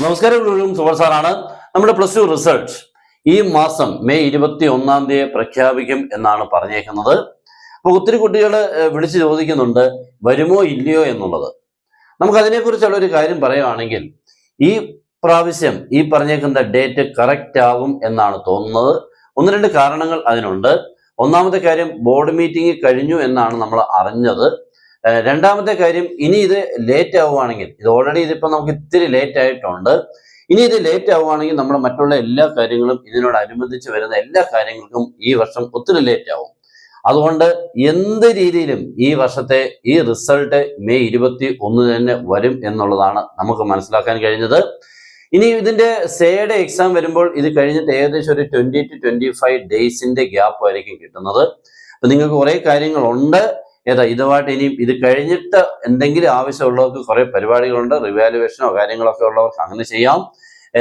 നമസ്കാരം, സൂപ്പർ സാറാണ്. നമ്മുടെ പ്ലസ് ടു റിസൾട്ട് ഈ മാസം മെയ് 21 പ്രഖ്യാപിക്കും എന്നാണ് പറഞ്ഞേക്കുന്നത്. അപ്പോൾ ഒത്തിരി കുട്ടികൾ വിളിച്ച് ചോദിക്കുന്നുണ്ട് വരുമോ ഇല്ലയോ എന്നുള്ളത്. നമുക്കതിനെക്കുറിച്ചുള്ള ഒരു കാര്യം പറയുകയാണെങ്കിൽ ഈ പ്രാവശ്യം ഈ പറഞ്ഞേക്കുന്ന ഡേറ്റ് കറക്റ്റ് ആകും എന്നാണ് തോന്നുന്നത്. ഒന്ന് രണ്ട് കാരണങ്ങൾ അതിനുണ്ട്. ഒന്നാമത്തെ കാര്യം, ബോർഡ് മീറ്റിംഗ് കഴിഞ്ഞു എന്നാണ് നമ്മൾ അറിഞ്ഞത്. രണ്ടാമത്തെ കാര്യം, ഇനി ഇത് ലേറ്റ് ആവുകയാണെങ്കിൽ, ഇത് ഓൾറെഡി ഇതിപ്പോൾ നമുക്ക് ഇത്തിരി ലേറ്റ് ആയിട്ടുണ്ട്, ഇനി ഇത് ലേറ്റ് ആവുകയാണെങ്കിൽ നമ്മുടെ മറ്റുള്ള എല്ലാ കാര്യങ്ങളും ഇതിനോടനുബന്ധിച്ച് വരുന്ന എല്ലാ കാര്യങ്ങൾക്കും ഈ വർഷം ഒത്തിരി ലേറ്റ് ആവും. അതുകൊണ്ട് എന്ത് രീതിയിലും ഈ വർഷത്തെ ഈ റിസൾട്ട് മെയ് 21 തന്നെ വരും എന്നുള്ളതാണ് നമുക്ക് മനസ്സിലാക്കാൻ കഴിഞ്ഞത്. ഇനി ഇതിന്റെ സേയുടെ എക്സാം വരുമ്പോൾ ഇത് കഴിഞ്ഞിട്ട് ഏകദേശം ഒരു 20 to 25 ഡേയ്സിന്റെ ഗ്യാപ്പ് ആയിരിക്കും കിട്ടുന്നത്. അപ്പൊ നിങ്ങൾക്ക് കുറെ കാര്യങ്ങളുണ്ട്. ഇതുമായിട്ട് ഇനിയും ഇത് കഴിഞ്ഞിട്ട് എന്തെങ്കിലും ആവശ്യമുള്ളവർക്ക് കുറെ പരിപാടികളുണ്ട്, റിവാലുവേഷനോ കാര്യങ്ങളൊക്കെ ഉള്ളവർക്ക് അങ്ങനെ ചെയ്യാം.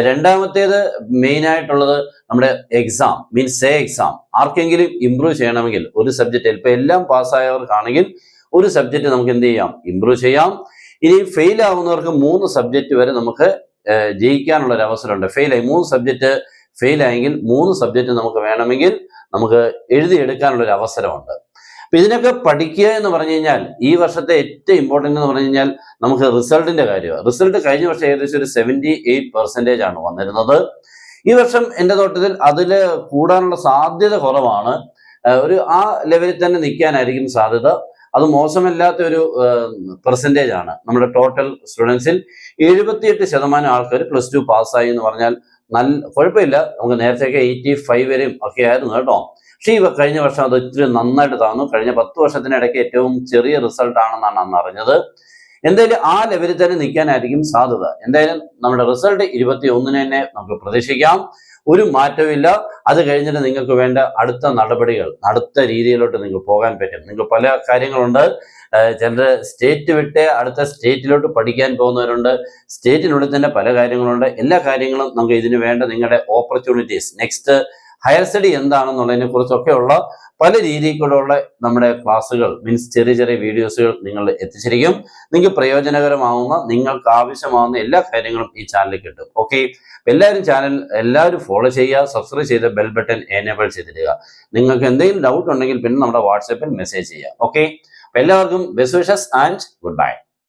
രണ്ടാമത്തേത് മെയിൻ ആയിട്ടുള്ളത് നമ്മുടെ എക്സാം മീൻസ് സേ എക്സാം. ആർക്കെങ്കിലും ഇംപ്രൂവ് ചെയ്യണമെങ്കിൽ ഒരു സബ്ജക്റ്റ്, ഇപ്പൊ എല്ലാം പാസ്സായവർക്കാണെങ്കിൽ ഒരു സബ്ജക്റ്റ് നമുക്ക് എന്ത് ചെയ്യാം, ഇംപ്രൂവ് ചെയ്യാം. ഇനി ഫെയിൽ ആവുന്നവർക്ക് 3 സബ്ജക്റ്റ് വരെ നമുക്ക് ജയിക്കാനുള്ള ഒരു അവസരമുണ്ട്. ഫെയിലായി 3 സബ്ജക്റ്റ് ഫെയിലായെങ്കിൽ 3 സബ്ജക്റ്റ് നമുക്ക് വേണമെങ്കിൽ നമുക്ക് എഴുതിയെടുക്കാനുള്ള ഒരു അവസരമുണ്ട്. അപ്പൊ ഇതിനൊക്കെ പഠിക്കുക എന്ന് പറഞ്ഞു കഴിഞ്ഞാൽ ഈ വർഷത്തെ ഏറ്റവും ഇമ്പോർട്ടൻ്റ് എന്ന് പറഞ്ഞു കഴിഞ്ഞാൽ നമുക്ക് റിസൾട്ടിന്റെ കാര്യമാണ്. റിസൾട്ട് കഴിഞ്ഞ വർഷം ഏകദേശം ഒരു 78% ആണ് വന്നിരുന്നത്. ഈ വർഷം എൻ്റെ തോട്ടത്തിൽ അതിൽ കൂടാനുള്ള സാധ്യത കുറവാണ്. ആ ലെവലിൽ തന്നെ നിൽക്കാനായിരിക്കും സാധ്യത. അത് മോശമല്ലാത്ത ഒരു പെർസെൻറ്റേജ് ആണ്. നമ്മുടെ ടോട്ടൽ സ്റ്റുഡൻസിൽ 78% ആൾക്കാർ പ്ലസ് ടു പാസ്സായി എന്ന് പറഞ്ഞാൽ കുഴപ്പമില്ല. നമുക്ക് നേരത്തെയൊക്കെ 85 വരെയും ഒക്കെ ആയിരുന്നു കേട്ടോ. പക്ഷേ ഈ കഴിഞ്ഞ വർഷം അത് ഇത്തിരി നന്നായിട്ട് താന്നു. കഴിഞ്ഞ 10 വർഷത്തിനിടയ്ക്ക് ഏറ്റവും ചെറിയ റിസൾട്ട് ആണെന്നാണ് അന്ന് അറിഞ്ഞത്. എന്തായാലും ആ ലെവലിൽ തന്നെ നിൽക്കാനായിരിക്കും സാധ്യത. എന്തായാലും നമ്മുടെ റിസൾട്ട് 21 തന്നെ നമുക്ക് പ്രതീക്ഷിക്കാം. ഒരു മാറ്റമില്ല. അത് കഴിഞ്ഞിട്ട് നിങ്ങൾക്ക് വേണ്ട അടുത്ത നടപടികൾ, അടുത്ത രീതിയിലോട്ട് നിങ്ങൾക്ക് പോകാൻ പറ്റും. നിങ്ങൾക്ക് പല കാര്യങ്ങളുണ്ട്. ചിലർ സ്റ്റേറ്റ് വിട്ട് അടുത്ത സ്റ്റേറ്റിലോട്ട് പഠിക്കാൻ പോകുന്നവരുണ്ട്. സ്റ്റേറ്റിനുള്ളിൽ തന്നെ പല കാര്യങ്ങളുണ്ട്. എല്ലാ കാര്യങ്ങളും നമുക്ക് ഇതിന് വേണ്ട നിങ്ങളുടെ ഓപ്പർച്യൂണിറ്റീസ്, നെക്സ്റ്റ് ഹയർ സ്റ്റഡി എന്താണെന്നുള്ളതിനെ കുറിച്ചൊക്കെയുള്ള പല രീതിയിലുള്ള നമ്മുടെ ക്ലാസ്സുകൾ മീൻസ് ചെറിയ ചെറിയ വീഡിയോസുകൾ നിങ്ങൾ എത്തിച്ചിരിക്കും. നിങ്ങൾക്ക് പ്രയോജനകരമാവുന്ന, നിങ്ങൾക്ക് ആവശ്യമാവുന്ന എല്ലാ കാര്യങ്ങളും ഈ ചാനലിൽ കിട്ടും. ഓക്കെ, എല്ലാവരും ഫോളോ ചെയ്യുക, സബ്സ്ക്രൈബ് ചെയ്ത് ബെൽ ബട്ടൺ എനേബിൾ ചെയ്തിടുക. നിങ്ങൾക്ക് എന്തെങ്കിലും ഡൗട്ട് ഉണ്ടെങ്കിൽ പിന്നെ നമ്മുടെ വാട്സാപ്പിൽ മെസ്സേജ് ചെയ്യുക. ഓക്കെ, എല്ലാവർക്കും best wishes and good bye.